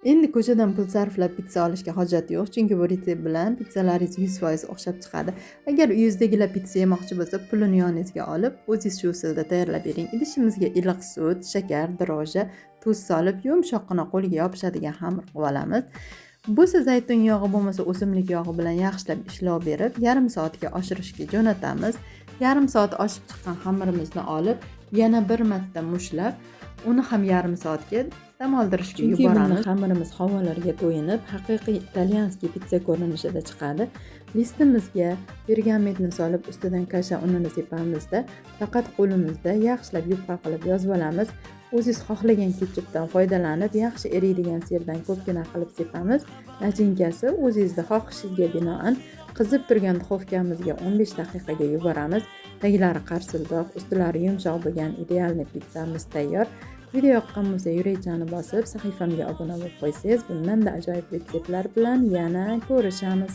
Endi ko'chadan pul sarflab pitsa olishga hojat yo'q, chunki bu retsept bilan pitsalaringiz 100% o'xshab chiqadi. Agar uyingizdagilar pitsa yemoqchi bo'lsa, pulini yoningizga olib, o'zingiz shu usulda tayyorlab bering. Idishimizga iliq sut, shakar, dro'ja, tuz solib, yumshoqqina qo'lga yopishadigan xamir qilib olamiz. Bu zaytun yog'i bo'lmasa o'simlik yog'i bilan yaxshilab ishlov berib, yarim soatga oshirishga jo'natamiz. Yarim soat oshib chiqqan xamirimizni olib, yana bir marta mushlab, uni ham yarim soatga dam oldirishga yuboramiz. Xamirimiz havolarga to'yinib, haqiqiy italyanskiy pitsa ko'rinishida chiqadi. Listimizga pergamentni solib, ustidan kasha unini sepamizda, faqat qo'limizda yaxshilab yupqa qilib yozib olamiz. O'zingiz xohlagan ketchupdan foydalanib, yaxshi eriydigan sirdan ko'pgina qilib sepamiz. Nachinkasi o'zingizning xohishingizga binoan qizib turgan duxovkamizga 15 daqiqaga yuboramiz. Taglari qarsildoq, ustilari yumshoq bo'lgan idealniy pizzamiz tayyor. Video yoqqan bo'lsa, yurakchani bosib, sahifamga obuna bo'lib qo'ysangiz, bundan da ajoyib retseptlar bilan yana ko'rishamiz.